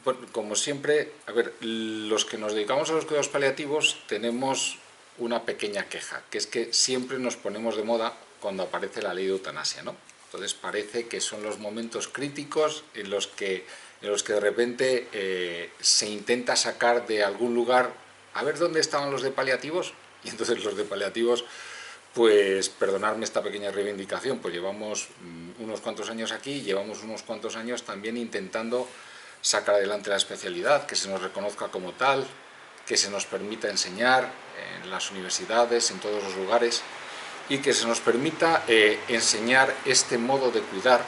Bueno, como siempre, a ver, los que nos dedicamos a los cuidados paliativos tenemos una pequeña queja, que es que siempre nos ponemos de moda cuando aparece la ley de eutanasia, ¿no? Entonces parece que son los momentos críticos en los que de repente se intenta sacar de algún lugar, a ver dónde estaban los de paliativos, y entonces los de paliativos, pues perdonadme esta pequeña reivindicación, pues llevamos unos cuantos años aquí, llevamos unos cuantos años también intentando sacar adelante la especialidad, que se nos reconozca como tal, que se nos permita enseñar en las universidades, en todos los lugares, y que se nos permita enseñar este modo de cuidar,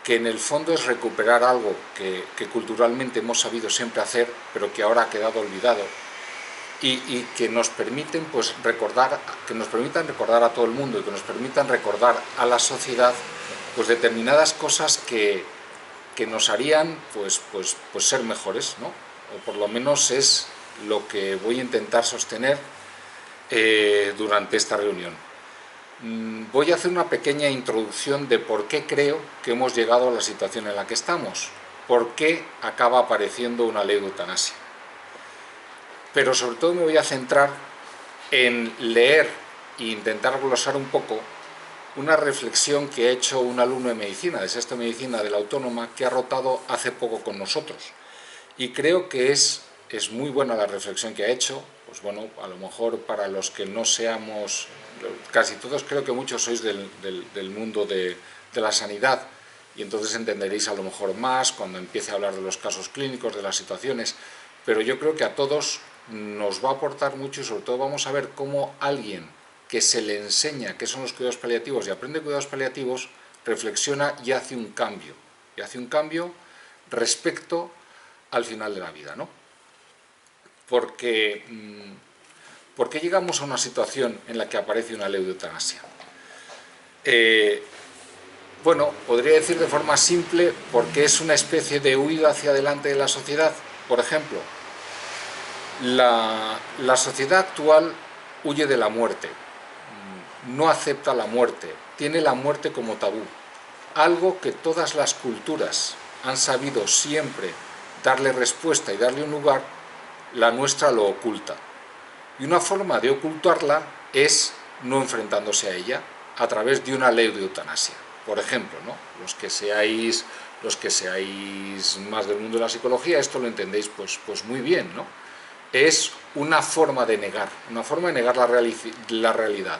que en el fondo es recuperar algo que culturalmente hemos sabido siempre hacer, pero que ahora ha quedado olvidado, y que nos permiten pues recordar, que nos permitan recordar a todo el mundo y que nos permitan recordar a la sociedad pues determinadas cosas que nos harían pues ser mejores, ¿no? O por lo menos es lo que voy a intentar sostener durante esta reunión. Voy a hacer una pequeña introducción de por qué creo que hemos llegado a la situación en la que estamos, por qué acaba apareciendo una ley de eutanasia. Pero sobre todo me voy a centrar en leer e intentar glosar un poco una reflexión que ha hecho un alumno de medicina, de sexto de medicina de la Autónoma, que ha rotado hace poco con nosotros. Y creo que es muy buena la reflexión que ha hecho. Pues bueno, a lo mejor para los que no seamos, casi todos creo que muchos sois del mundo de la sanidad, y entonces entenderéis a lo mejor más cuando empiece a hablar de los casos clínicos, de las situaciones, pero yo creo que a todos nos va a aportar mucho, y sobre todo vamos a ver cómo alguien que se le enseña qué son los cuidados paliativos y aprende cuidados paliativos, reflexiona y hace un cambio respecto al final de la vida, ¿no? ¿Por qué llegamos a una situación en la que aparece una ley de eutanasia? Bueno, podría decir de forma simple porque es una especie de huida hacia adelante de la sociedad. Por ejemplo, la sociedad actual huye de la muerte, no acepta la muerte, tiene la muerte como tabú, algo que todas las culturas han sabido siempre darle respuesta y darle un lugar. La nuestra lo oculta, y una forma de ocultarla es no enfrentándose a ella a través de una ley de eutanasia. Por ejemplo, ¿no? Los que seáis más del mundo de la psicología, esto lo entendéis pues muy bien, ¿no? Es una forma de negar la realidad.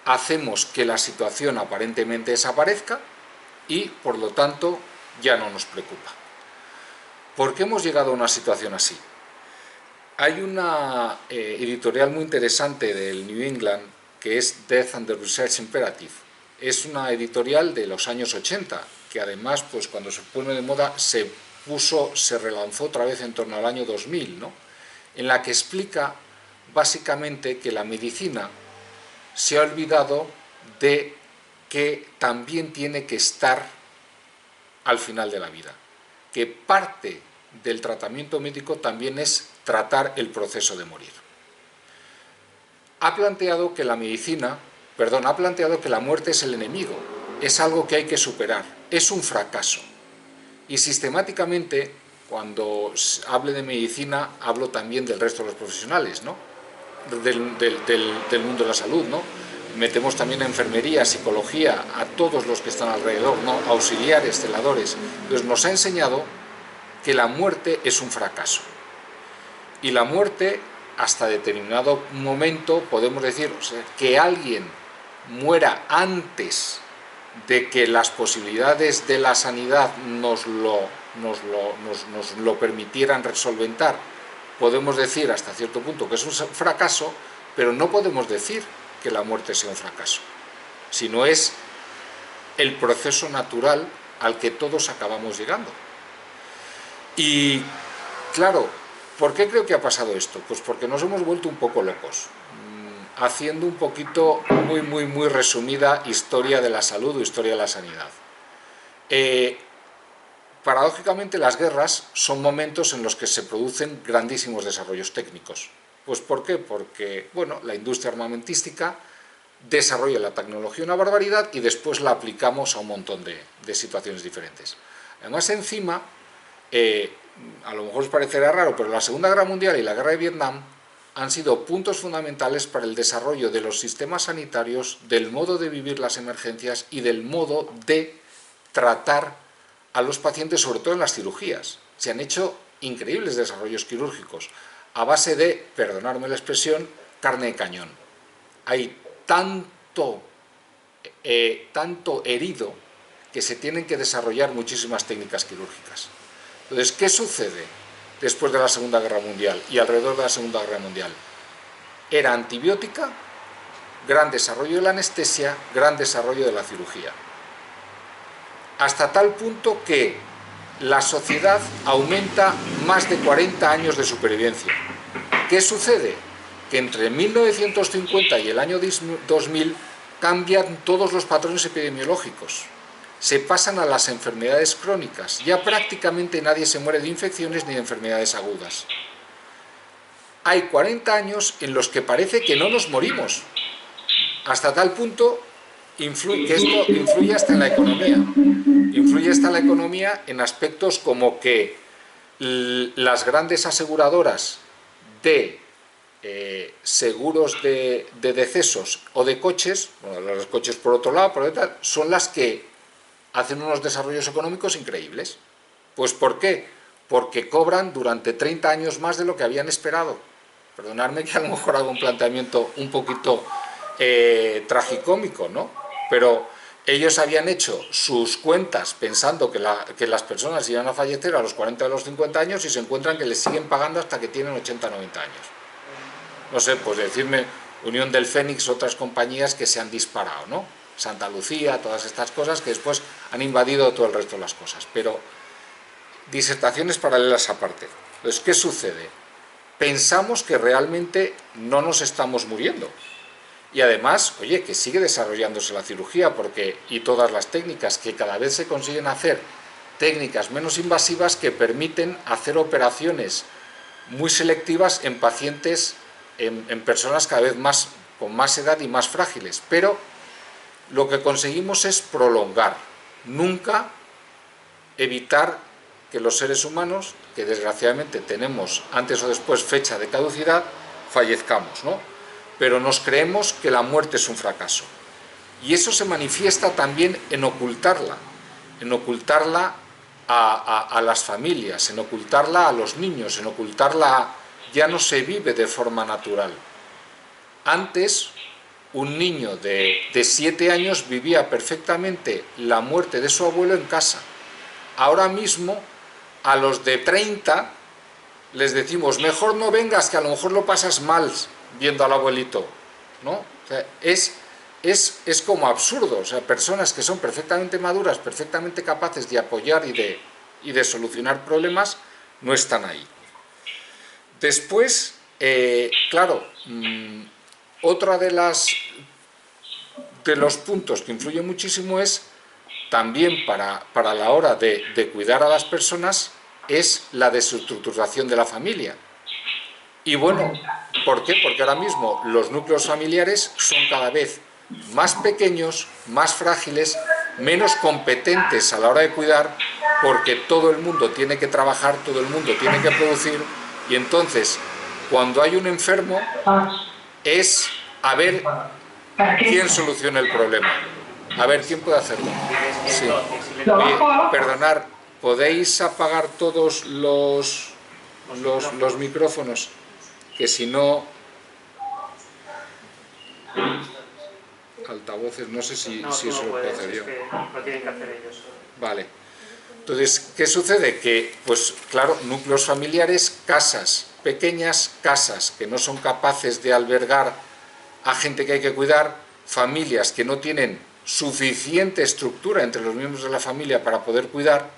Hacemos que la situación aparentemente desaparezca y, por lo tanto, ya no nos preocupa. ¿Por qué hemos llegado a una situación así? Hay una editorial muy interesante del New England que es Death and the Research Imperative. Es una editorial de los años 80, que además, pues cuando se pone de moda, se relanzó otra vez en torno al año 2000, ¿no? En la que explica básicamente que la medicina se ha olvidado de que también tiene que estar al final de la vida, que parte del tratamiento médico también es tratar el proceso de morir. Ha planteado que la muerte es el enemigo, es algo que hay que superar, es un fracaso. Y sistemáticamente, cuando hable de medicina, hablo también del resto de los profesionales, ¿no? del mundo de la salud, ¿no? Metemos también a enfermería, psicología, a todos los que están alrededor, ¿no? Auxiliares, celadores. Entonces nos ha enseñado que la muerte es un fracaso. Y la muerte, hasta determinado momento, podemos decir, o sea, que alguien muera antes de que las posibilidades de la sanidad nos lo permitieran resolventar, podemos decir hasta cierto punto que es un fracaso, pero no podemos decir que la muerte sea un fracaso, sino es el proceso natural al que todos acabamos llegando. Y claro, ¿por qué creo que ha pasado esto? Pues porque nos hemos vuelto un poco locos, haciendo un poquito, muy resumida, historia de la salud o historia de la sanidad. Paradójicamente, las guerras son momentos en los que se producen grandísimos desarrollos técnicos. Pues ¿por qué? Porque, bueno, la industria armamentística desarrolla la tecnología una barbaridad y después la aplicamos a un montón de situaciones diferentes. Además, encima, a lo mejor os parecerá raro, pero la Segunda Guerra Mundial y la Guerra de Vietnam han sido puntos fundamentales para el desarrollo de los sistemas sanitarios, del modo de vivir las emergencias y del modo de tratar a los pacientes, sobre todo en las cirugías. Se han hecho increíbles desarrollos quirúrgicos a base de, perdonadme la expresión, carne de cañón. Hay tanto herido que se tienen que desarrollar muchísimas técnicas quirúrgicas. Entonces, ¿qué sucede después de la Segunda Guerra Mundial y alrededor de la Segunda Guerra Mundial? Era antibiótica, gran desarrollo de la anestesia, gran desarrollo de la cirugía. Hasta tal punto que la sociedad aumenta más de 40 años de supervivencia. ¿Qué sucede? Que entre 1950 y el año 2000 cambian todos los patrones epidemiológicos. Se pasan a las enfermedades crónicas. Ya prácticamente nadie se muere de infecciones ni de enfermedades agudas. Hay 40 años en los que parece que no nos morimos. Hasta tal punto que esto influye hasta en la economía. Influye hasta en la economía en aspectos como que las grandes aseguradoras de seguros de decesos o de coches, bueno, los coches por otro lado, por detrás, son las que hacen unos desarrollos económicos increíbles. Pues ¿por qué? Porque cobran durante 30 años más de lo que habían esperado. Perdonadme que a lo mejor hago un planteamiento un poquito tragicómico, ¿no? Pero ellos habían hecho sus cuentas pensando que las personas iban a fallecer a los 40 o los 50 años y se encuentran que les siguen pagando hasta que tienen 80 o 90 años. No sé, pues decirme Unión del Fénix, otras compañías que se han disparado, ¿no? Santa Lucía, todas estas cosas que después han invadido todo el resto de las cosas. Pero disertaciones paralelas aparte. Entonces, ¿qué sucede? Pensamos que realmente no nos estamos muriendo. Y además, oye, que sigue desarrollándose la cirugía y todas las técnicas, que cada vez se consiguen hacer técnicas menos invasivas que permiten hacer operaciones muy selectivas en pacientes, en personas cada vez más con más edad y más frágiles. Pero lo que conseguimos es prolongar, nunca evitar que los seres humanos, que desgraciadamente tenemos antes o después fecha de caducidad, fallezcamos, ¿no? Pero nos creemos que la muerte es un fracaso. Y eso se manifiesta también en ocultarla a las familias, en ocultarla a los niños, en ocultarla ya no se vive de forma natural. Antes, un niño de 7 años vivía perfectamente la muerte de su abuelo en casa. Ahora mismo, a los de 30, les decimos, mejor no vengas, que a lo mejor lo pasas mal viendo al abuelito, ¿no? O sea, es como absurdo. O sea, personas que son perfectamente maduras, perfectamente capaces de apoyar y de solucionar problemas, no están ahí. Después, claro, otra de los puntos que influye muchísimo es también para la hora de cuidar a las personas es la desestructuración de la familia. Y bueno, ¿por qué? Porque ahora mismo los núcleos familiares son cada vez más pequeños, más frágiles, menos competentes a la hora de cuidar, porque todo el mundo tiene que trabajar, todo el mundo tiene que producir, y entonces, cuando hay un enfermo, es a ver quién soluciona el problema, a ver quién puede hacerlo. Sí. Oye, perdonad, ¿podéis apagar todos los micrófonos? Que si no... Altavoces, no sé si eso lo puedo hacer yo. Lo tienen que hacer ellos. Vale. Entonces, ¿qué sucede? Que, pues claro, núcleos familiares, casas, pequeñas casas que no son capaces de albergar a gente que hay que cuidar, familias que no tienen suficiente estructura entre los miembros de la familia para poder cuidar.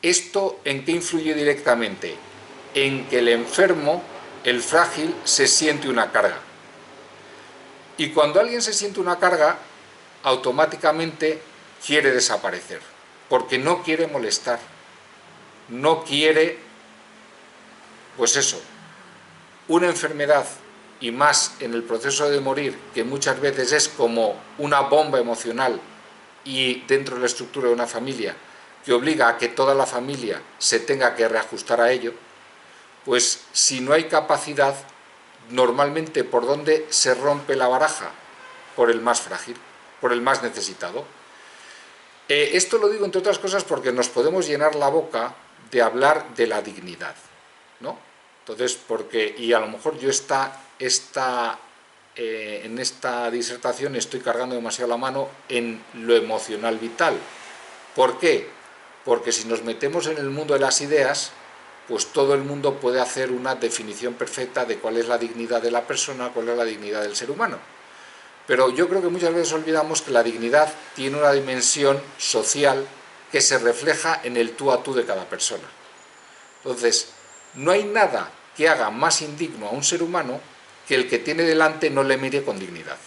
¿Esto en qué influye directamente? En que el enfermo, el frágil, se siente una carga. Y cuando alguien se siente una carga, automáticamente quiere desaparecer, porque no quiere molestar, no quiere, pues eso, una enfermedad, y más en el proceso de morir, que muchas veces es como una bomba emocional, y dentro de la estructura de una familia que obliga a que toda la familia se tenga que reajustar a ello, pues si no hay capacidad, normalmente ¿por dónde se rompe la baraja? Por el más frágil, por el más necesitado. Esto lo digo entre otras cosas porque nos podemos llenar la boca de hablar de la dignidad, ¿no? Entonces, y a lo mejor yo en esta disertación estoy cargando demasiado la mano en lo emocional vital. ¿Por qué? Porque si nos metemos en el mundo de las ideas, pues todo el mundo puede hacer una definición perfecta de cuál es la dignidad de la persona, cuál es la dignidad del ser humano. Pero yo creo que muchas veces olvidamos que la dignidad tiene una dimensión social que se refleja en el tú a tú de cada persona. Entonces, no hay nada que haga más indigno a un ser humano que el que tiene delante no le mire con dignidad.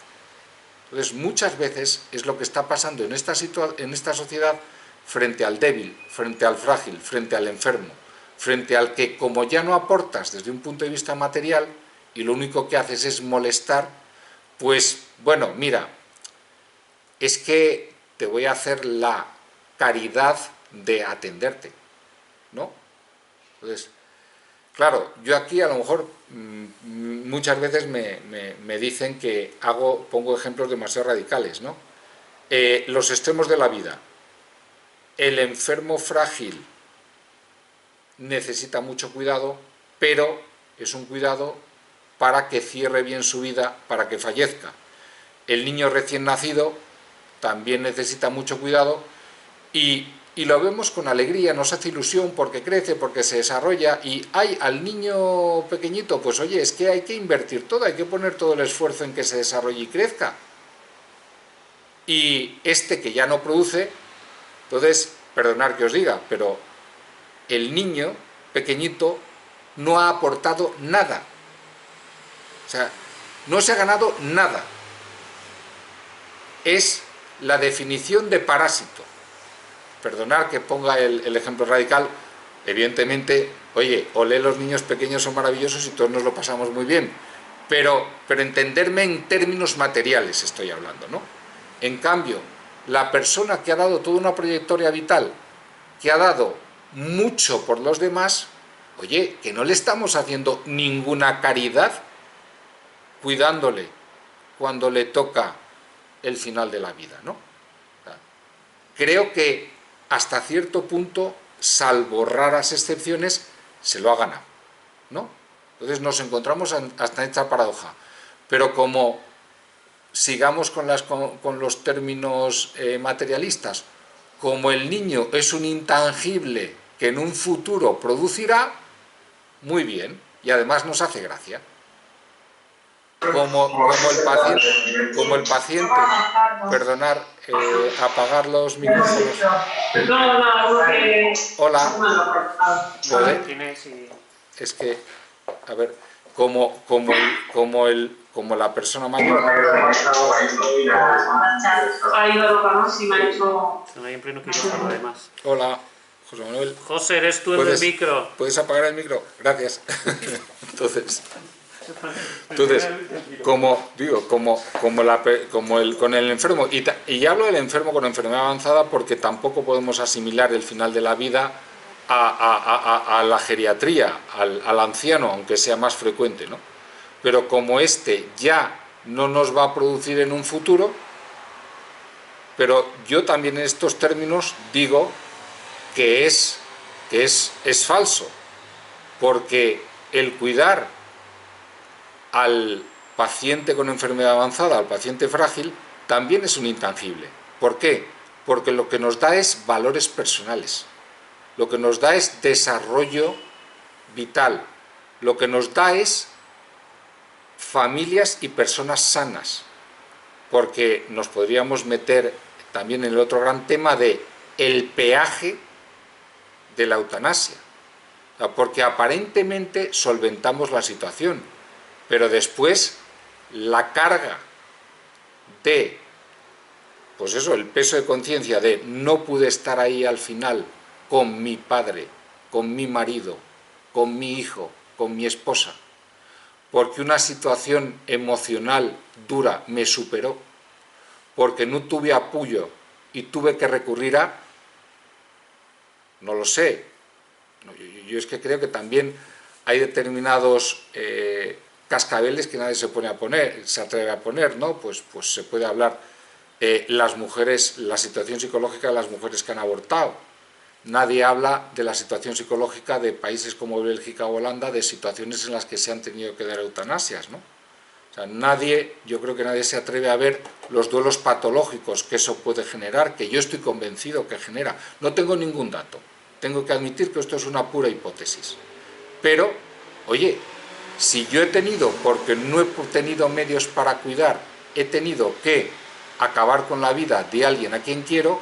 Entonces, muchas veces es lo que está pasando en esta sociedad frente al débil, frente al frágil, frente al enfermo, frente al que, como ya no aportas desde un punto de vista material y lo único que haces es molestar, pues, bueno, mira, es que te voy a hacer la caridad de atenderte, ¿no? Entonces, claro, yo aquí a lo mejor muchas veces me dicen que pongo ejemplos demasiado radicales, ¿no? Los extremos de la vida. El enfermo frágil necesita mucho cuidado, pero es un cuidado para que cierre bien su vida, para que fallezca. El niño recién nacido también necesita mucho cuidado y lo vemos con alegría, nos hace ilusión porque crece, porque se desarrolla y al niño pequeñito, pues oye, es que hay que invertir todo, hay que poner todo el esfuerzo en que se desarrolle y crezca. Y este que ya no produce, entonces, perdonad que os diga, pero el niño pequeñito no ha aportado nada. O sea, no se ha ganado nada. Es la definición de parásito. Perdonad que ponga el ejemplo radical. Evidentemente, oye, olé, los niños pequeños son maravillosos y todos nos lo pasamos muy bien. Pero entenderme en términos materiales estoy hablando, ¿no? En cambio, la persona que ha dado toda una trayectoria vital, que ha dado mucho por los demás, oye, que no le estamos haciendo ninguna caridad cuidándole cuando le toca el final de la vida, ¿no? Creo que hasta cierto punto, salvo raras excepciones, se lo ha ganado, ¿no? Entonces nos encontramos hasta esta paradoja. Pero como sigamos con los términos materialistas, como el niño es un intangible que en un futuro producirá, muy bien, y además nos hace gracia. Como el paciente, perdonar, apagar los micrófonos. Hola. Es que, a ver, como la persona mayor. Hola, José Manuel. José, eres tú el del micro. ¿Puedes apagar el micro? Gracias. Entonces, como con el enfermo, y ya hablo del enfermo con enfermedad avanzada porque tampoco podemos asimilar el final de la vida a la geriatría, al anciano, aunque sea más frecuente, ¿no? Pero como este ya no nos va a producir en un futuro, pero yo también en estos términos digo que es falso, porque el cuidar al paciente con enfermedad avanzada, al paciente frágil, también es un intangible. ¿Por qué? Porque lo que nos da es valores personales, lo que nos da es desarrollo vital, lo que nos da es familias y personas sanas, porque nos podríamos meter también en el otro gran tema de el peaje de la eutanasia, porque aparentemente solventamos la situación, pero después la carga de, pues eso, el peso de conciencia de no pude estar ahí al final con mi padre, con mi marido, con mi hijo, con mi esposa, porque una situación emocional dura me superó, porque no tuve apoyo y tuve que recurrir a, no lo sé. Yo es que creo que también hay determinados cascabeles que nadie se atreve a poner, ¿no? Pues se puede hablar las mujeres, la situación psicológica de las mujeres que han abortado. Nadie habla de la situación psicológica de países como Bélgica o Holanda, de situaciones en las que se han tenido que dar eutanasias, ¿no? O sea, yo creo que nadie se atreve a ver los duelos patológicos que eso puede generar, que yo estoy convencido que genera. No tengo ningún dato, tengo que admitir que esto es una pura hipótesis. Pero, oye, si yo he tenido, porque no he tenido medios para cuidar, he tenido que acabar con la vida de alguien a quien quiero,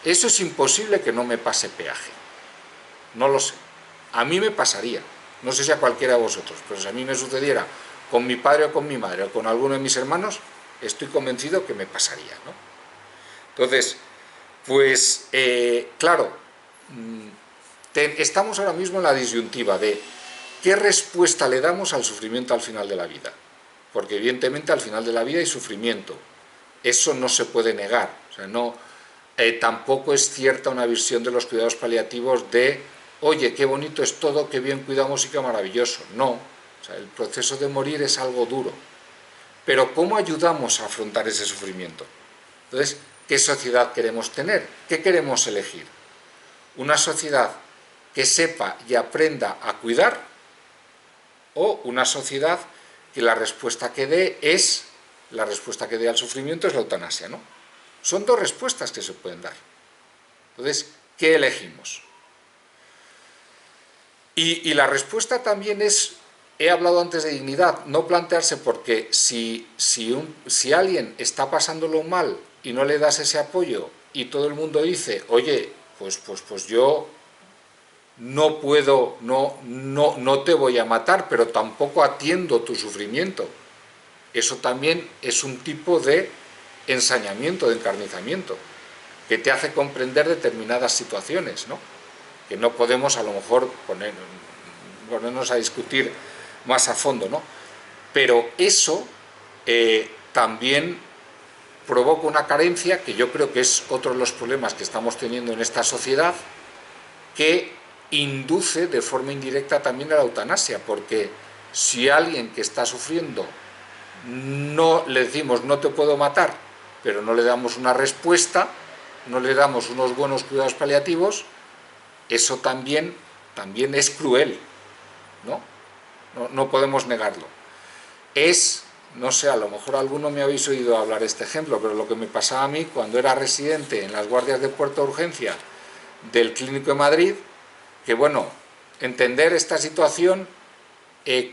eso es imposible que no me pase peaje. No lo sé. A mí me pasaría. No sé si a cualquiera de vosotros, pero si a mí me sucediera con mi padre o con mi madre o con alguno de mis hermanos, estoy convencido que me pasaría, ¿no? Entonces, pues, claro, estamos ahora mismo en la disyuntiva de qué respuesta le damos al sufrimiento al final de la vida. Porque evidentemente al final de la vida hay sufrimiento. Eso no se puede negar. O sea, tampoco es cierta una visión de los cuidados paliativos de, oye, qué bonito es todo, qué bien cuidamos y qué maravilloso. No. O sea, el proceso de morir es algo duro. Pero ¿cómo ayudamos a afrontar ese sufrimiento? Entonces, ¿qué sociedad queremos tener? ¿Qué queremos elegir? ¿Una sociedad que sepa y aprenda a cuidar? ¿O una sociedad que la respuesta que dé al sufrimiento es la eutanasia, ¿no? Son dos respuestas que se pueden dar. Entonces, ¿qué elegimos? Y la respuesta también es, he hablado antes de dignidad, no plantearse porque si alguien está pasándolo mal y no le das ese apoyo y todo el mundo dice, oye, pues yo no puedo, no te voy a matar, pero tampoco atiendo tu sufrimiento. Eso también es un tipo de ensañamiento, de encarnizamiento, que te hace comprender determinadas situaciones, ¿no? Que no podemos a lo mejor ponernos a discutir más a fondo, ¿no? Pero eso también provoca una carencia, que yo creo que es otro de los problemas que estamos teniendo en esta sociedad, que induce de forma indirecta también a la eutanasia, porque si alguien que está sufriendo no le decimos no te puedo matar, pero no le damos una respuesta, no le damos unos buenos cuidados paliativos, eso también es cruel, ¿no? No podemos negarlo. No sé, a lo mejor alguno me habéis oído hablar de este ejemplo, pero lo que me pasaba a mí cuando era residente en las guardias de puerta de urgencia del Clínico de Madrid, que bueno, entender esta situación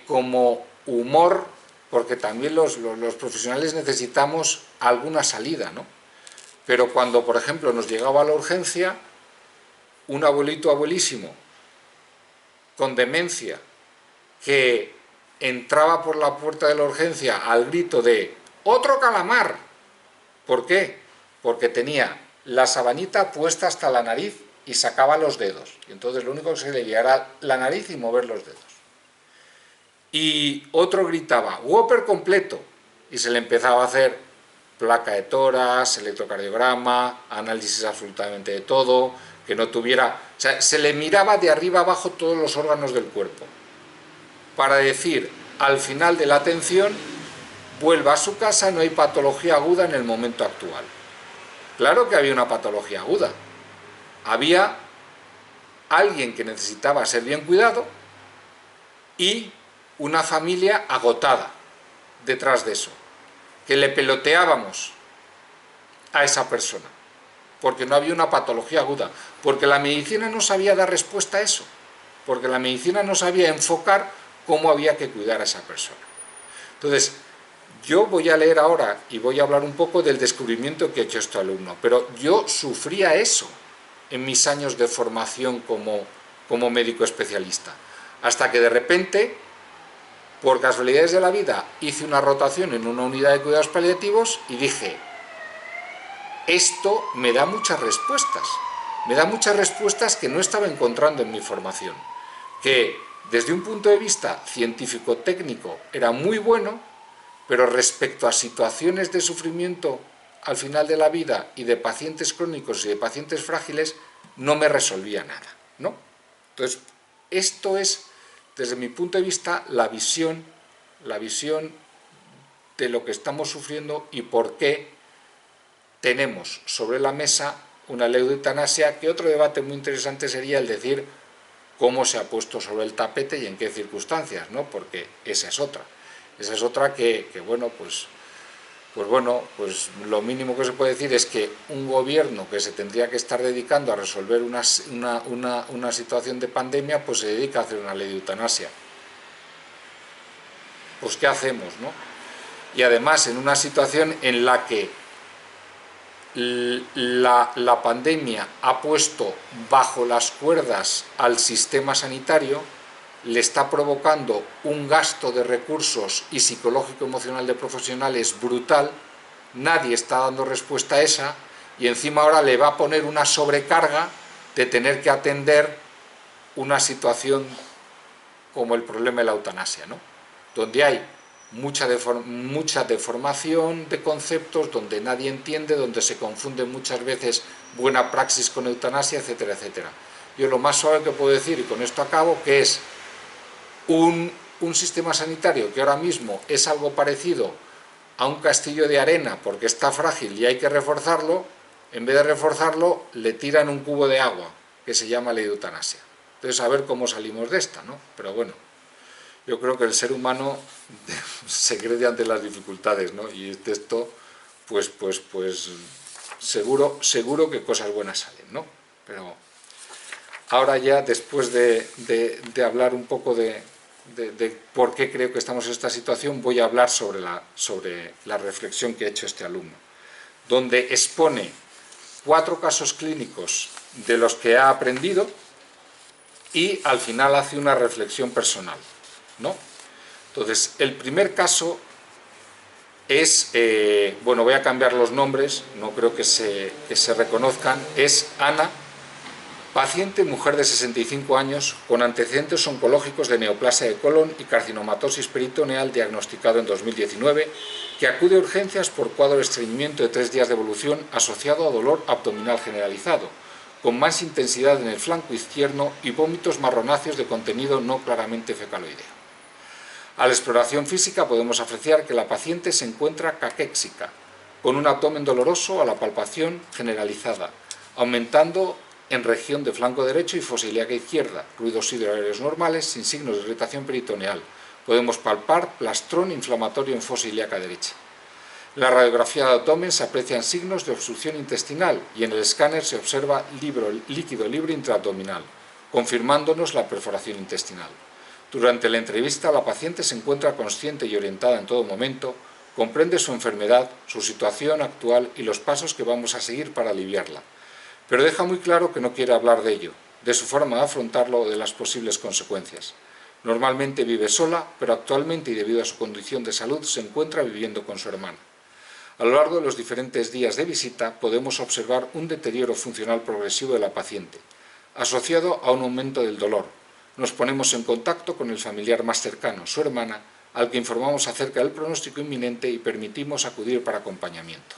como humor, porque también los profesionales necesitamos alguna salida, ¿no? Pero cuando, por ejemplo, nos llegaba a la urgencia un abuelito abuelísimo con demencia que entraba por la puerta de la urgencia al grito de ¡otro calamar! ¿Por qué? Porque tenía la sabanita puesta hasta la nariz y sacaba los dedos. Y entonces lo único que se le veía era la nariz y mover los dedos. Y otro gritaba ¡Whopper completo! Y se le empezaba a hacer placa de tórax, electrocardiograma, análisis absolutamente de todo, que no tuviera... O sea, se le miraba de arriba abajo todos los órganos del cuerpo, para decir, al final de la atención, vuelva a su casa, no hay patología aguda en el momento actual. Claro que había una patología aguda. Había alguien que necesitaba ser bien cuidado y una familia agotada detrás de eso, que le peloteábamos a esa persona, porque no había una patología aguda, porque la medicina no sabía dar respuesta a eso, porque la medicina no sabía enfocar cómo había que cuidar a esa persona. Entonces, yo voy a leer ahora y voy a hablar un poco del descubrimiento que ha hecho este alumno, pero yo sufría eso en mis años de formación como médico especialista, hasta que de repente, por casualidades de la vida, hice una rotación en una unidad de cuidados paliativos y dije, esto me da muchas respuestas que no estaba encontrando en mi formación, que desde un punto de vista científico-técnico era muy bueno, pero respecto a situaciones de sufrimiento al final de la vida y de pacientes crónicos y de pacientes frágiles, no me resolvía nada. ¿no? Entonces, esto es, desde mi punto de vista, la visión de lo que estamos sufriendo y por qué tenemos sobre la mesa una ley de eutanasia, que otro debate muy interesante sería el decir cómo se ha puesto sobre el tapete y en qué circunstancias, ¿no? Porque esa es otra que bueno, pues lo mínimo que se puede decir es que un gobierno que se tendría que estar dedicando a resolver una situación de pandemia, pues se dedica a hacer una ley de eutanasia. Pues ¿qué hacemos, no? Y además en una situación en la que la pandemia ha puesto bajo las cuerdas al sistema sanitario, le está provocando un gasto de recursos y psicológico-emocional de profesionales brutal, nadie está dando respuesta a esa, y encima ahora le va a poner una sobrecarga de tener que atender una situación como el problema de la eutanasia, ¿no? Donde hay mucha deformación de conceptos, donde nadie entiende, donde se confunde muchas veces buena praxis con eutanasia, etcétera, etcétera. Yo lo más suave que puedo decir, y con esto acabo, que es un sistema sanitario que ahora mismo es algo parecido a un castillo de arena porque está frágil y hay que reforzarlo, en vez de reforzarlo le tiran un cubo de agua que se llama ley de eutanasia. Entonces a ver cómo salimos de esta, ¿no? Pero bueno, yo creo que el ser humano se crece ante las dificultades, ¿no? Y esto, pues seguro que cosas buenas salen, ¿no? Pero ahora ya, después de hablar un poco de por qué creo que estamos en esta situación, voy a hablar sobre la reflexión que ha hecho este alumno, donde expone 4 casos clínicos de los que ha aprendido y al final hace una reflexión personal, ¿no? Entonces, el primer caso es, bueno, voy a cambiar los nombres, no creo que se reconozcan, es Ana, paciente, mujer de 65 años, con antecedentes oncológicos de neoplasia de colon y carcinomatosis peritoneal diagnosticado en 2019, que acude a urgencias por cuadro de estreñimiento de 3 días de evolución asociado a dolor abdominal generalizado, con más intensidad en el flanco izquierdo y vómitos marronáceos de contenido no claramente fecaloideo. A la exploración física podemos apreciar que la paciente se encuentra caquéxica, con un abdomen doloroso a la palpación generalizada, aumentando en región de flanco derecho y fosa ilíaca izquierda, ruidos hidroaéreos normales sin signos de irritación peritoneal. Podemos palpar plastrón inflamatorio en fosa ilíaca derecha. En la radiografía de abdomen se aprecian signos de obstrucción intestinal y en el escáner se observa líquido libre intraabdominal, confirmándonos la perforación intestinal. Durante la entrevista, la paciente se encuentra consciente y orientada en todo momento, comprende su enfermedad, su situación actual y los pasos que vamos a seguir para aliviarla, pero deja muy claro que no quiere hablar de ello, de su forma de afrontarlo o de las posibles consecuencias. Normalmente vive sola, pero actualmente y debido a su condición de salud se encuentra viviendo con su hermana. A lo largo de los diferentes días de visita podemos observar un deterioro funcional progresivo de la paciente, asociado a un aumento del dolor. Nos ponemos en contacto con el familiar más cercano, su hermana, al que informamos acerca del pronóstico inminente y permitimos acudir para acompañamiento.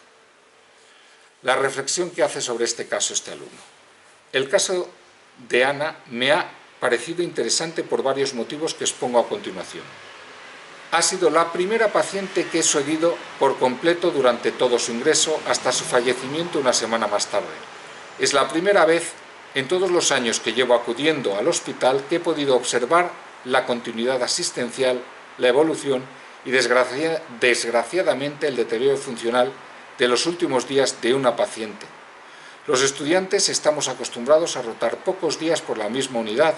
La reflexión que hace sobre este caso este alumno. El caso de Ana me ha parecido interesante por varios motivos que expongo a continuación. Ha sido la primera paciente que he seguido por completo durante todo su ingreso hasta su fallecimiento una semana más tarde. Es la primera vez en todos los años que llevo acudiendo al hospital que he podido observar la continuidad asistencial, la evolución y desgraciadamente el deterioro funcional de los últimos días de una paciente. Los estudiantes estamos acostumbrados a rotar pocos días por la misma unidad,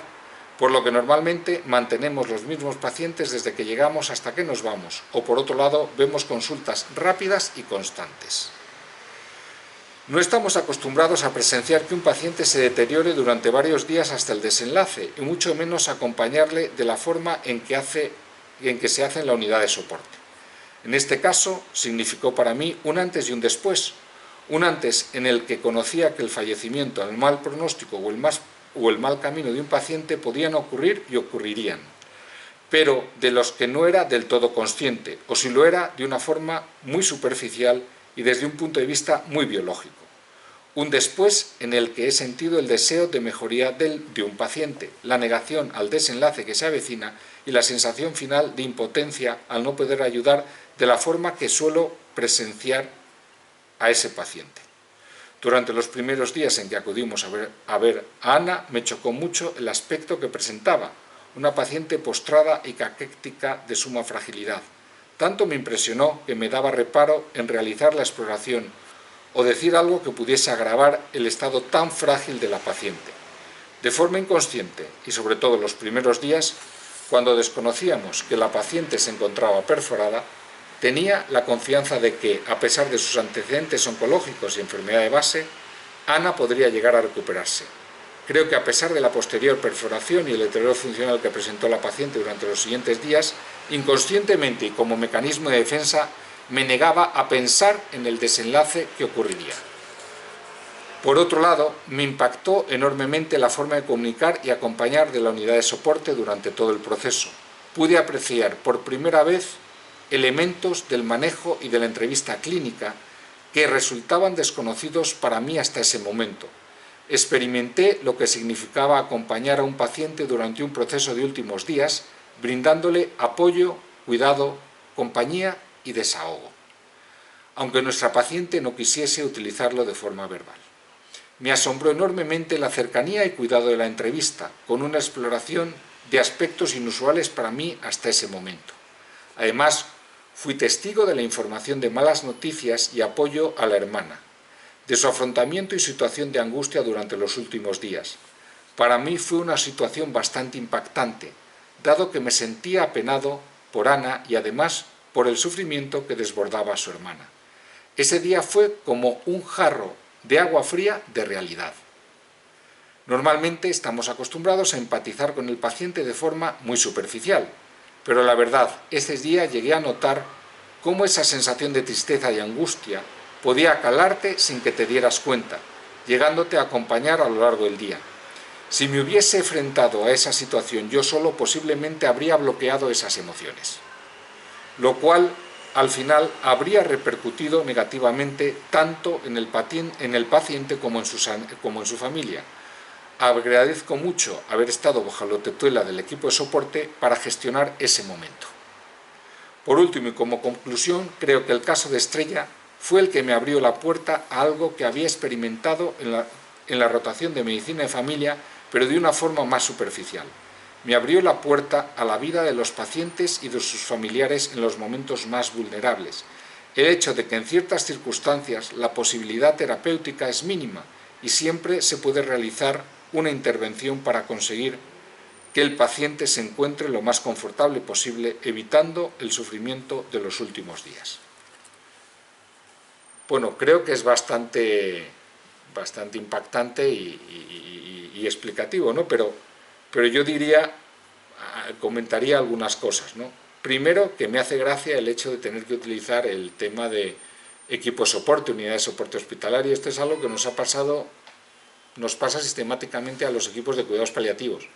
por lo que normalmente mantenemos los mismos pacientes desde que llegamos hasta que nos vamos, o por otro lado vemos consultas rápidas y constantes. No estamos acostumbrados a presenciar que un paciente se deteriore durante varios días hasta el desenlace, y mucho menos acompañarle de la forma en que se hace en la unidad de soporte. En este caso, significó para mí un antes y un después. Un antes en el que conocía que el fallecimiento, el mal pronóstico o el mal camino de un paciente podían ocurrir y ocurrirían, pero de los que no era del todo consciente, o si lo era, de una forma muy superficial y desde un punto de vista muy biológico. Un después en el que he sentido el deseo de mejoría de un paciente, la negación al desenlace que se avecina y la sensación final de impotencia al no poder ayudar de la forma que suelo presenciar a ese paciente. Durante los primeros días en que acudimos a ver a Ana, me chocó mucho el aspecto que presentaba, una paciente postrada y caquética de suma fragilidad. Tanto me impresionó que me daba reparo en realizar la exploración o decir algo que pudiese agravar el estado tan frágil de la paciente. De forma inconsciente, y sobre todo los primeros días, cuando desconocíamos que la paciente se encontraba perforada, tenía la confianza de que, a pesar de sus antecedentes oncológicos y enfermedad de base, Ana podría llegar a recuperarse. Creo que a pesar de la posterior perforación y el deterioro funcional que presentó la paciente durante los siguientes días, inconscientemente y como mecanismo de defensa, me negaba a pensar en el desenlace que ocurriría. Por otro lado, me impactó enormemente la forma de comunicar y acompañar de la unidad de soporte durante todo el proceso. Pude apreciar por primera vez elementos del manejo y de la entrevista clínica que resultaban desconocidos para mí hasta ese momento. Experimenté lo que significaba acompañar a un paciente durante un proceso de últimos días, brindándole apoyo, cuidado, compañía y desahogo, aunque nuestra paciente no quisiese utilizarlo de forma verbal. Me asombró enormemente la cercanía y cuidado de la entrevista, con una exploración de aspectos inusuales para mí hasta ese momento. Además, fui testigo de la información de malas noticias y apoyo a la hermana, de su afrontamiento y situación de angustia durante los últimos días. Para mí fue una situación bastante impactante, dado que me sentía apenado por Ana y además por el sufrimiento que desbordaba a su hermana. Ese día fue como un jarro de agua fría de realidad. Normalmente estamos acostumbrados a empatizar con el paciente de forma muy superficial, pero la verdad, ese día llegué a notar cómo esa sensación de tristeza y angustia podía calarte sin que te dieras cuenta, llegándote a acompañar a lo largo del día. Si me hubiese enfrentado a esa situación yo solo, posiblemente habría bloqueado esas emociones, lo cual al final habría repercutido negativamente tanto en el paciente como en su familia. Agradezco mucho haber estado bajo la tutela del equipo de soporte para gestionar ese momento. Por último y como conclusión, creo que el caso de Estrella fue el que me abrió la puerta a algo que había experimentado en la rotación de medicina de familia, pero de una forma más superficial. Me abrió la puerta a la vida de los pacientes y de sus familiares en los momentos más vulnerables. El hecho de que en ciertas circunstancias la posibilidad terapéutica es mínima y siempre se puede realizar una intervención para conseguir que el paciente se encuentre lo más confortable posible, evitando el sufrimiento de los últimos días. Bueno, creo que es bastante impactante y explicativo, ¿no? Pero yo comentaría algunas cosas, ¿no? Primero, que me hace gracia el hecho de tener que utilizar el tema de equipo de soporte, unidad de soporte hospitalario. Esto es algo que nos pasa sistemáticamente a los equipos de cuidados paliativos.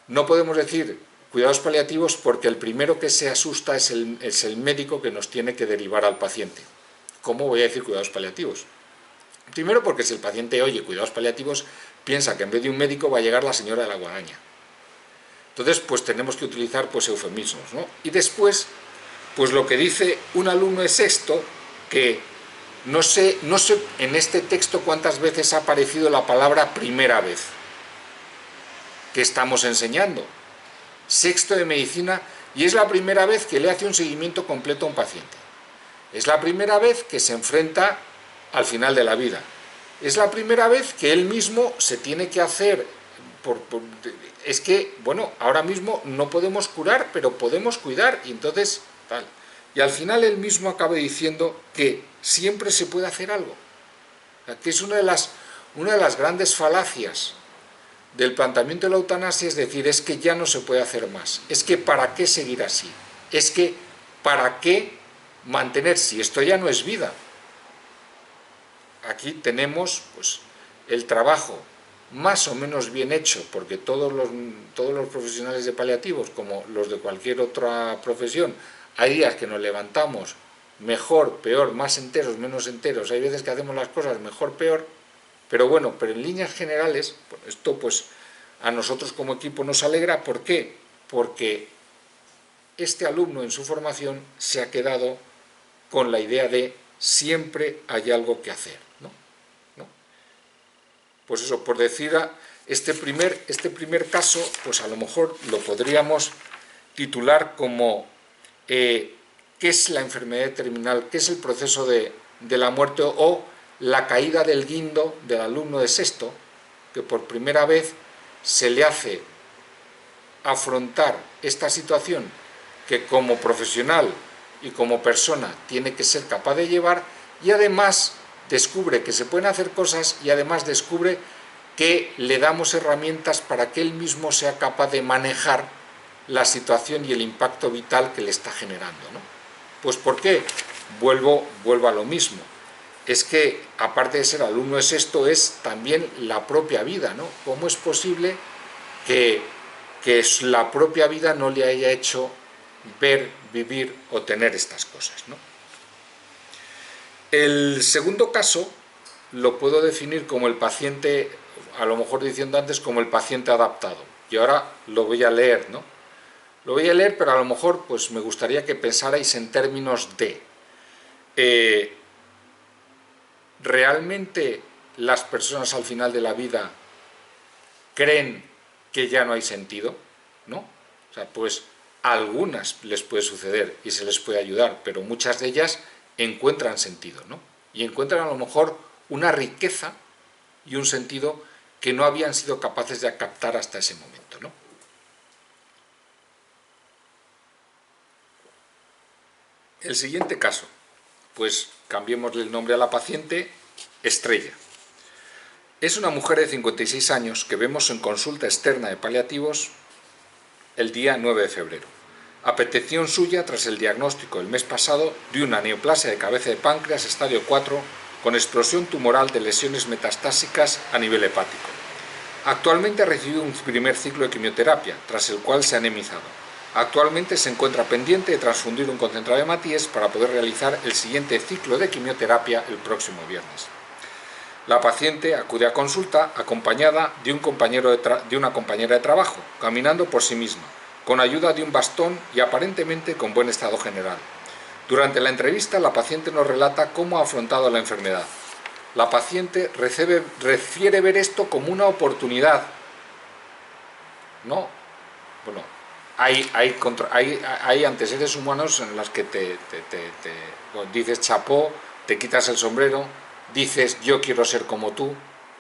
No podemos decir cuidados paliativos porque el primero que se asusta es el médico que nos tiene que derivar al paciente. ¿Cómo voy a decir cuidados paliativos? Primero porque si el paciente oye cuidados paliativos, piensa que en vez de un médico va a llegar la señora de la guadaña. Entonces, pues tenemos que utilizar eufemismos, ¿no? Y después, pues lo que dice un alumno de sexto, que no sé en este texto cuántas veces ha aparecido la palabra primera vez que estamos enseñando. Sexto de medicina, y es la primera vez que le hace un seguimiento completo a un paciente. Es la primera vez que se enfrenta al final de la vida. Es la primera vez que él mismo se tiene que hacer... Es que, bueno, ahora mismo no podemos curar, pero podemos cuidar, y entonces, tal. Y al final él mismo acaba diciendo que siempre se puede hacer algo. O sea, que es una de las grandes falacias del planteamiento de la eutanasia, es decir, es que ya no se puede hacer más. Es que ¿para qué seguir así? Es que ¿para qué mantener si esto ya no es vida? Aquí tenemos pues el trabajo más o menos bien hecho, porque todos los profesionales de paliativos, como los de cualquier otra profesión, hay días que nos levantamos mejor, peor, más enteros, menos enteros, hay veces que hacemos las cosas mejor, peor, Pero bueno, pero en líneas generales, bueno, esto pues a nosotros como equipo nos alegra. ¿Por qué? Porque este alumno en su formación se ha quedado con la idea de siempre hay algo que hacer, ¿no? Pues eso, por decir este primer caso, pues a lo mejor lo podríamos titular como ¿qué es la enfermedad terminal? ¿Qué es el proceso de la muerte? O la caída del guindo del alumno de sexto, que por primera vez se le hace afrontar esta situación que como profesional y como persona tiene que ser capaz de llevar, y además descubre que se pueden hacer cosas, y además descubre que le damos herramientas para que él mismo sea capaz de manejar la situación y el impacto vital que le está generando, ¿no? Pues ¿por qué? Vuelvo a lo mismo. Es que, aparte de ser alumno de sexto, es también la propia vida, ¿no? ¿Cómo es posible que la propia vida no le haya hecho ver, vivir o tener estas cosas, ¿no? El segundo caso lo puedo definir como el paciente, a lo mejor diciendo antes, como el paciente adaptado. Y ahora lo voy a leer, ¿no? Lo voy a leer, pero a lo mejor pues me gustaría que pensarais en términos de ¿realmente las personas al final de la vida creen que ya no hay sentido? ¿No? O sea, pues a algunas les puede suceder y se les puede ayudar, pero muchas de ellas encuentran sentido, ¿no? Y encuentran a lo mejor una riqueza y un sentido que no habían sido capaces de captar hasta ese momento, ¿no? El siguiente caso, pues cambiémosle el nombre a la paciente, Estrella. Es una mujer de 56 años que vemos en consulta externa de paliativos el día 9 de febrero. A petición suya, tras el diagnóstico el mes pasado de una neoplasia de cabeza de páncreas estadio 4 con explosión tumoral de lesiones metastásicas a nivel hepático. Actualmente ha recibido un primer ciclo de quimioterapia, tras el cual se ha anemizado. Actualmente se encuentra pendiente de transfundir un concentrado de hematíes para poder realizar el siguiente ciclo de quimioterapia el próximo viernes. La paciente acude a consulta acompañada de una compañera de trabajo, caminando por sí misma, con ayuda de un bastón y aparentemente con buen estado general. Durante la entrevista, la paciente nos relata cómo ha afrontado la enfermedad. La paciente refiere ver esto como una oportunidad. No, bueno, hay ante seres humanos en las que dices chapó, te quitas el sombrero, dices yo quiero ser como tú.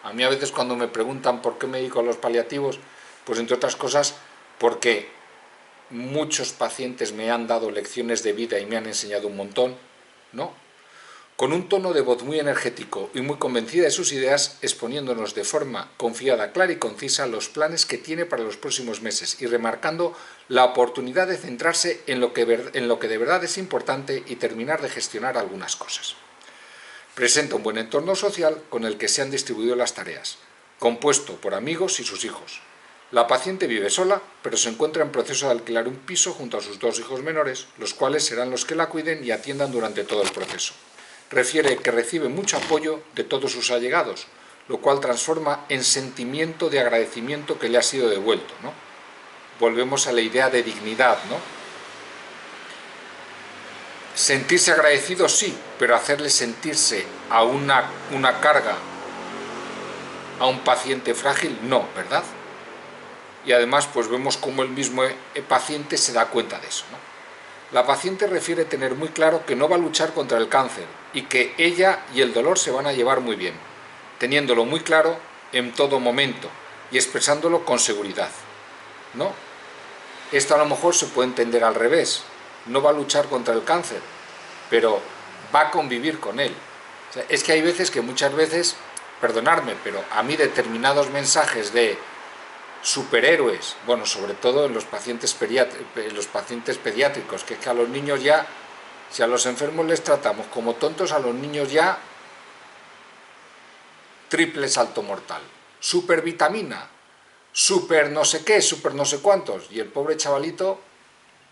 A mí a veces cuando me preguntan por qué me dedico a los paliativos, pues entre otras cosas porque muchos pacientes me han dado lecciones de vida y me han enseñado un montón, ¿no? Con un tono de voz muy energético y muy convencida de sus ideas, exponiéndonos de forma confiada, clara y concisa los planes que tiene para los próximos meses y remarcando la oportunidad de centrarse en lo que de verdad es importante y terminar de gestionar algunas cosas. Presenta un buen entorno social con el que se han distribuido las tareas, compuesto por amigos y sus hijos. La paciente vive sola, pero se encuentra en proceso de alquilar un piso junto a sus 2 hijos menores, los cuales serán los que la cuiden y atiendan durante todo el proceso. Refiere que recibe mucho apoyo de todos sus allegados, lo cual transforma en sentimiento de agradecimiento que le ha sido devuelto, ¿no? Volvemos a la idea de dignidad, ¿no? Sentirse agradecido sí, pero hacerle sentirse a una carga a un paciente frágil, no, ¿verdad? Y además pues vemos cómo el mismo paciente se da cuenta de eso, ¿no? La paciente refiere tener muy claro que no va a luchar contra el cáncer y que ella y el dolor se van a llevar muy bien, teniéndolo muy claro en todo momento y expresándolo con seguridad, ¿no? Esto a lo mejor se puede entender al revés. No va a luchar contra el cáncer, pero va a convivir con él. O sea, es que hay veces que muchas veces, perdonadme, pero a mí determinados mensajes de superhéroes, bueno, sobre todo en los pacientes pediátricos, que es que a los niños ya, si a los enfermos les tratamos como tontos, a los niños ya triple salto mortal, supervitamina, super no sé qué, super no sé cuántos, y el pobre chavalito,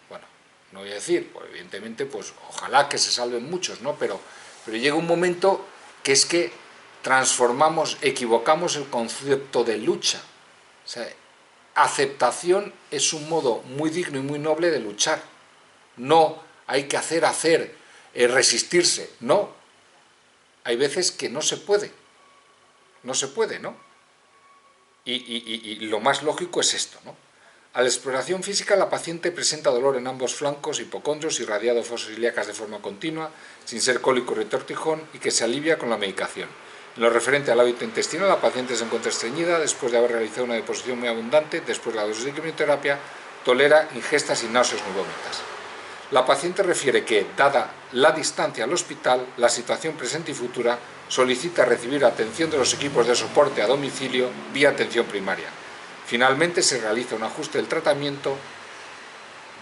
bueno, no voy a decir, pues evidentemente, pues ojalá que se salven muchos, ¿no? Pero llega un momento que es que equivocamos el concepto de lucha. O sea, aceptación es un modo muy digno y muy noble de luchar. No hay que hacer, resistirse. No. Hay veces que no se puede. No se puede, ¿no? Y lo más lógico es esto, ¿no? A la exploración física, la paciente presenta dolor en ambos flancos, hipocondrios, irradiado fosas ilíacas de forma continua, sin ser cólico o retortijón, y que se alivia con la medicación. En lo referente al hábito intestinal, la paciente se encuentra estreñida después de haber realizado una deposición muy abundante, después de la dosis de quimioterapia, tolera ingestas sin náuseas ni vómitas. La paciente refiere que, dada la distancia al hospital, la situación presente y futura, solicita recibir atención de los equipos de soporte a domicilio vía atención primaria. Finalmente se realiza un ajuste del tratamiento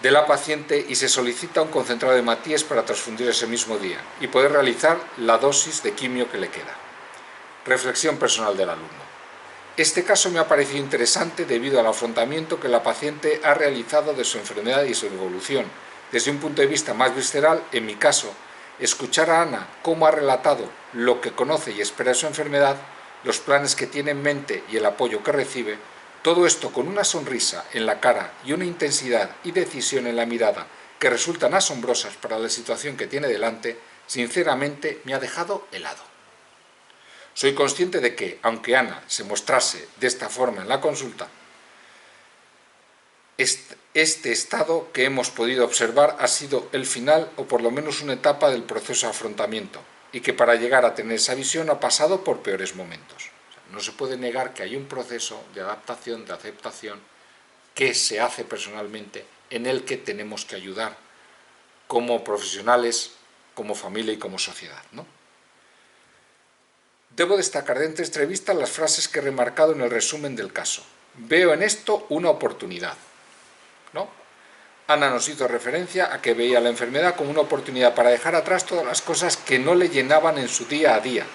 de la paciente y se solicita un concentrado de hematíes para transfundir ese mismo día y poder realizar la dosis de quimio que le queda. Reflexión personal del alumno. Este caso me ha parecido interesante debido al afrontamiento que la paciente ha realizado de su enfermedad y su evolución. Desde un punto de vista más visceral, en mi caso, escuchar a Ana cómo ha relatado lo que conoce y espera de su enfermedad, los planes que tiene en mente y el apoyo que recibe, todo esto con una sonrisa en la cara y una intensidad y decisión en la mirada que resultan asombrosas para la situación que tiene delante, sinceramente me ha dejado helado. Soy consciente de que, aunque Ana se mostrase de esta forma en la consulta, este estado que hemos podido observar ha sido el final o por lo menos una etapa del proceso de afrontamiento y que para llegar a tener esa visión ha pasado por peores momentos. No se puede negar que hay un proceso de adaptación, de aceptación, que se hace personalmente, en el que tenemos que ayudar como profesionales, como familia y como sociedad, ¿no? Debo destacar de esta entrevista las frases que he remarcado en el resumen del caso. Veo en esto una oportunidad, ¿no? Ana nos hizo referencia a que veía la enfermedad como una oportunidad para dejar atrás todas las cosas que no le llenaban en su día a día,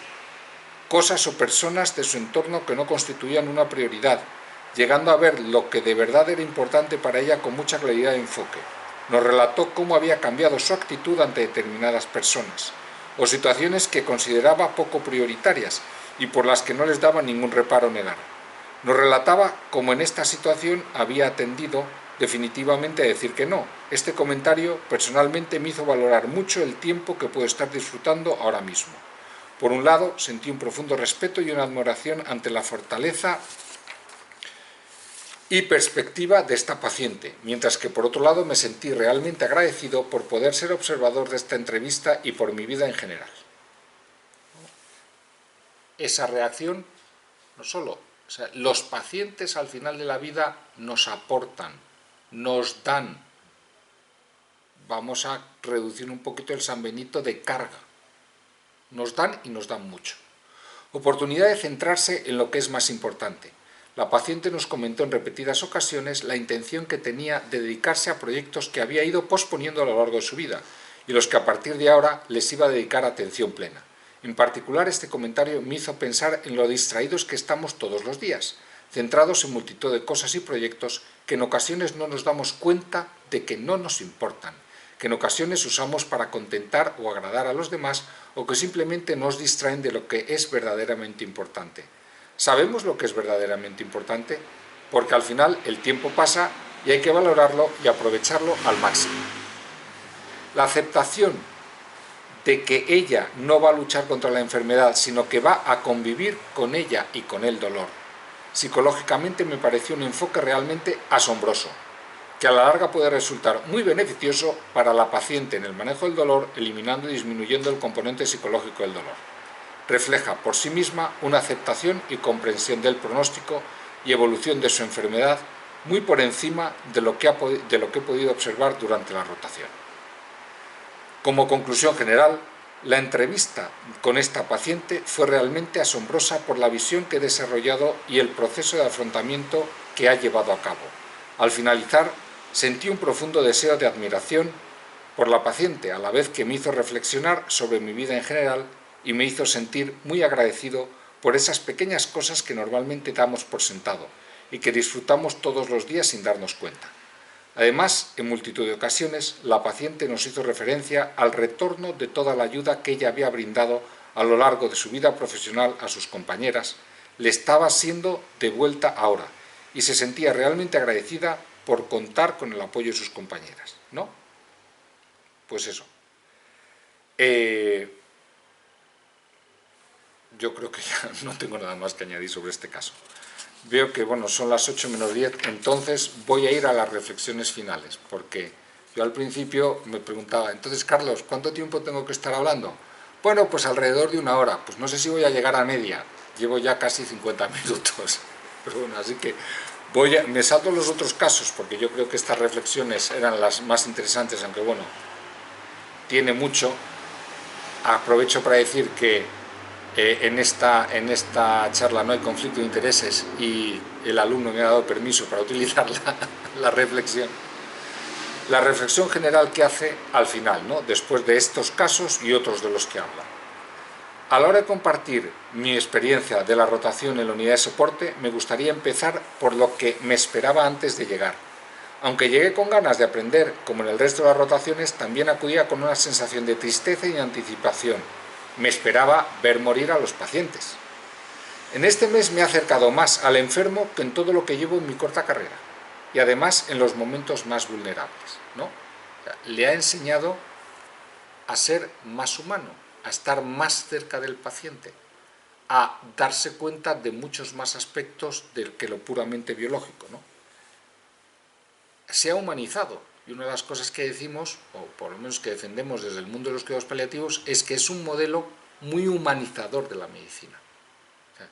cosas o personas de su entorno que no constituían una prioridad, llegando a ver lo que de verdad era importante para ella con mucha claridad de enfoque. Nos relató cómo había cambiado su actitud ante determinadas personas, o situaciones que consideraba poco prioritarias y por las que no les daba ningún reparo negar. Nos relataba cómo en esta situación había atendido definitivamente a decir que no. Este comentario personalmente me hizo valorar mucho el tiempo que puedo estar disfrutando ahora mismo. Por un lado, sentí un profundo respeto y una admiración ante la fortaleza y perspectiva de esta paciente, mientras que por otro lado me sentí realmente agradecido por poder ser observador de esta entrevista y por mi vida en general. Esa reacción, no solo, o sea, los pacientes al final de la vida nos aportan, nos dan, vamos a reducir un poquito el San Benito de carga, nos dan y nos dan mucho. Oportunidad de centrarse en lo que es más importante. La paciente nos comentó en repetidas ocasiones la intención que tenía de dedicarse a proyectos que había ido posponiendo a lo largo de su vida y los que a partir de ahora les iba a dedicar atención plena. En particular, este comentario me hizo pensar en lo distraídos que estamos todos los días, centrados en multitud de cosas y proyectos que en ocasiones no nos damos cuenta de que no nos importan, que en ocasiones usamos para contentar o agradar a los demás o que simplemente nos distraen de lo que es verdaderamente importante. ¿Sabemos lo que es verdaderamente importante? Porque al final el tiempo pasa y hay que valorarlo y aprovecharlo al máximo. La aceptación de que ella no va a luchar contra la enfermedad, sino que va a convivir con ella y con el dolor. Psicológicamente me pareció un enfoque realmente asombroso, que a la larga puede resultar muy beneficioso para la paciente en el manejo del dolor, eliminando y disminuyendo el componente psicológico del dolor. Refleja por sí misma una aceptación y comprensión del pronóstico y evolución de su enfermedad muy por encima de lo que he podido observar durante la rotación. Como conclusión general, la entrevista con esta paciente fue realmente asombrosa por la visión que he desarrollado y el proceso de afrontamiento que ha llevado a cabo. Al finalizar, sentí un profundo deseo de admiración por la paciente, a la vez que me hizo reflexionar sobre mi vida en general y me hizo sentir muy agradecido por esas pequeñas cosas que normalmente damos por sentado y que disfrutamos todos los días sin darnos cuenta. Además, en multitud de ocasiones, la paciente nos hizo referencia al retorno de toda la ayuda que ella había brindado a lo largo de su vida profesional a sus compañeras, le estaba siendo devuelta ahora y se sentía realmente agradecida por contar con el apoyo de sus compañeras, ¿no? Pues eso. Yo creo que ya no tengo nada más que añadir sobre este caso. Veo que, bueno, son las 8 menos 10, entonces voy a ir a las reflexiones finales, porque yo al principio me preguntaba, entonces, Carlos, ¿cuánto tiempo tengo que estar hablando? Bueno, pues alrededor de 1 hora, pues no sé si voy a llegar a media, llevo ya casi 50 minutos, pero bueno, así que me salto los otros casos, porque yo creo que estas reflexiones eran las más interesantes, aunque bueno, tiene mucho. Aprovecho para decir que en esta charla no hay conflicto de intereses y el alumno me ha dado permiso para utilizar la reflexión. La reflexión general que hace al final, ¿no? Después de estos casos y otros de los que habla. A la hora de compartir mi experiencia de la rotación en la unidad de soporte, me gustaría empezar por lo que me esperaba antes de llegar. Aunque llegué con ganas de aprender, como en el resto de las rotaciones, también acudía con una sensación de tristeza y anticipación. Me esperaba ver morir a los pacientes. En este mes me he acercado más al enfermo que en todo lo que llevo en mi corta carrera, y además en los momentos más vulnerables, ¿no? O sea, le ha enseñado a ser más humano, a estar más cerca del paciente, a darse cuenta de muchos más aspectos que lo puramente biológico, ¿no? Se ha humanizado, y una de las cosas que decimos, o por lo menos que defendemos desde el mundo de los cuidados paliativos, es que es un modelo muy humanizador de la medicina. O sea,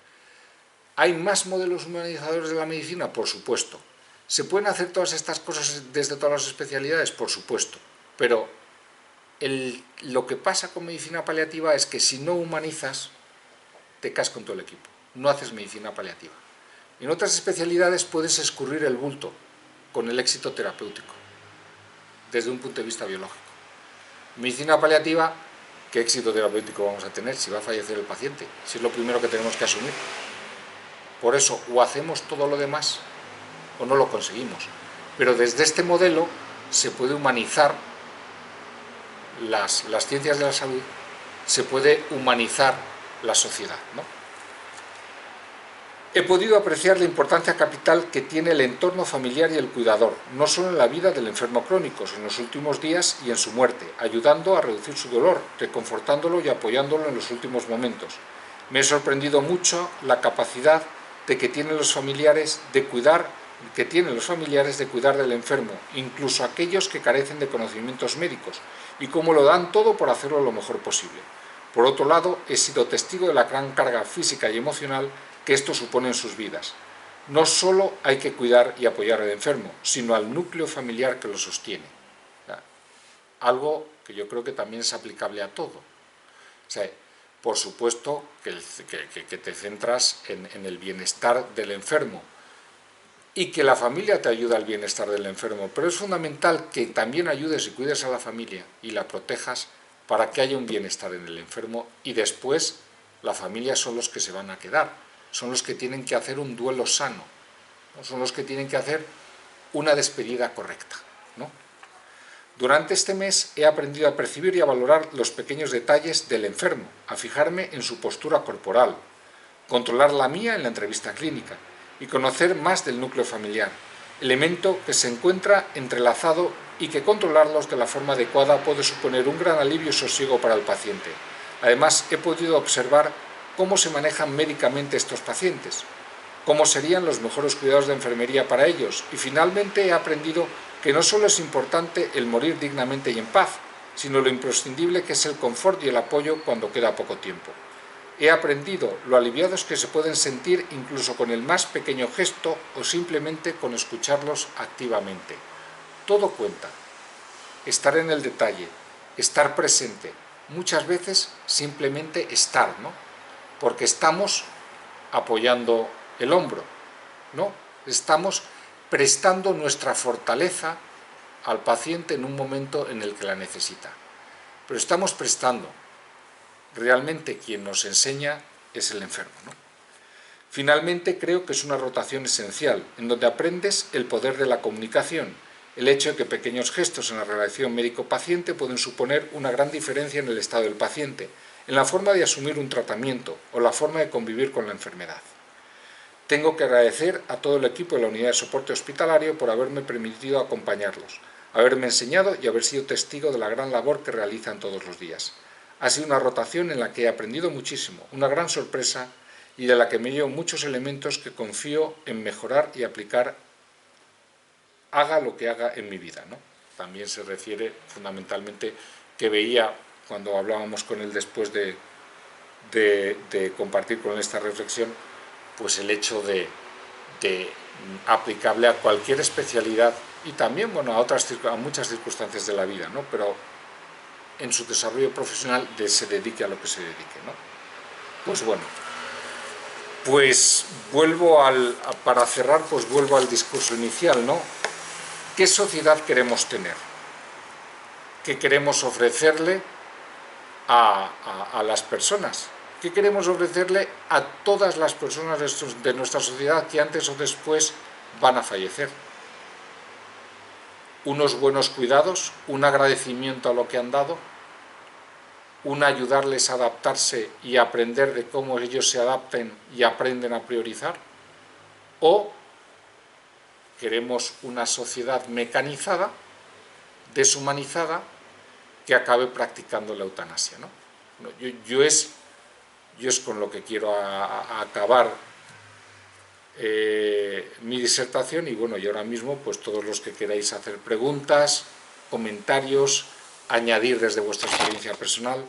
¿hay más modelos humanizadores de la medicina? Por supuesto. ¿Se pueden hacer todas estas cosas desde todas las especialidades? Por supuesto. Pero lo que pasa con medicina paliativa es que si no humanizas, te caes con todo el equipo. No haces medicina paliativa. En otras especialidades puedes escurrir el bulto con el éxito terapéutico, desde un punto de vista biológico. Medicina paliativa, ¿qué éxito terapéutico vamos a tener si va a fallecer el paciente? Si es lo primero que tenemos que asumir. Por eso, o hacemos todo lo demás, o no lo conseguimos. Pero desde este modelo se puede humanizar las ciencias de la salud, se puede humanizar la sociedad, ¿no? He podido apreciar la importancia capital que tiene el entorno familiar y el cuidador, no solo en la vida del enfermo crónico, sino en los últimos días y en su muerte, ayudando a reducir su dolor, reconfortándolo y apoyándolo en los últimos momentos. Me he sorprendido mucho la capacidad que tienen los familiares de cuidar del enfermo, incluso aquellos que carecen de conocimientos médicos, y cómo lo dan todo por hacerlo lo mejor posible. Por otro lado, he sido testigo de la gran carga física y emocional que esto supone en sus vidas. No solo hay que cuidar y apoyar al enfermo, sino al núcleo familiar que lo sostiene. O sea, algo que yo creo que también es aplicable a todo. O sea, por supuesto que te centras en el bienestar del enfermo y que la familia te ayuda al bienestar del enfermo, pero es fundamental que también ayudes y cuides a la familia y la protejas para que haya un bienestar en el enfermo, y después la familia son los que se van a quedar, son los que tienen que hacer un duelo sano, ¿no? Son los que tienen que hacer una despedida correcta, ¿no? Durante este mes he aprendido a percibir y a valorar los pequeños detalles del enfermo, a fijarme en su postura corporal, controlar la mía en la entrevista clínica y conocer más del núcleo familiar, elemento que se encuentra entrelazado y que controlarlos de la forma adecuada puede suponer un gran alivio y sosiego para el paciente. Además, he podido observar cómo se manejan médicamente estos pacientes, cómo serían los mejores cuidados de enfermería para ellos, y finalmente he aprendido que no solo es importante el morir dignamente y en paz, sino lo imprescindible que es el confort y el apoyo cuando queda poco tiempo. He aprendido lo aliviados que se pueden sentir incluso con el más pequeño gesto o simplemente con escucharlos activamente. Todo cuenta. Estar en el detalle, estar presente, muchas veces simplemente estar, ¿no? Porque estamos apoyando el hombro, ¿no? Estamos prestando nuestra fortaleza al paciente en un momento en el que la necesita. Pero estamos prestando. Realmente quien nos enseña es el enfermo, ¿no? Finalmente, creo que es una rotación esencial, en donde aprendes el poder de la comunicación, el hecho de que pequeños gestos en la relación médico-paciente pueden suponer una gran diferencia en el estado del paciente, en la forma de asumir un tratamiento o la forma de convivir con la enfermedad. Tengo que agradecer a todo el equipo de la unidad de soporte hospitalario por haberme permitido acompañarlos, haberme enseñado y haber sido testigo de la gran labor que realizan todos los días. Ha sido una rotación en la que he aprendido muchísimo, una gran sorpresa y de la que me llevo muchos elementos que confío en mejorar y aplicar, haga lo que haga en mi vida, ¿no? También se refiere fundamentalmente que veía, cuando hablábamos con él después de compartir con él esta reflexión, pues el hecho de aplicable a cualquier especialidad y también, bueno, a muchas circunstancias de la vida, ¿no? Pero en su desarrollo profesional se dedique a lo que se dedique, ¿no? Pues bueno, pues para cerrar, pues vuelvo al discurso inicial, ¿no? ¿Qué sociedad queremos tener? ¿Qué queremos ofrecerle a las personas? ¿Qué queremos ofrecerle a todas las personas de nuestra sociedad que antes o después van a fallecer? Unos buenos cuidados, un agradecimiento a lo que han dado, un ayudarles a adaptarse y aprender de cómo ellos se adapten y aprenden a priorizar, o queremos una sociedad mecanizada, deshumanizada, que acabe practicando la eutanasia, ¿no? Yo es con lo que quiero acabar mi disertación y bueno, y ahora mismo pues todos los que queráis hacer preguntas, comentarios, añadir desde vuestra experiencia personal,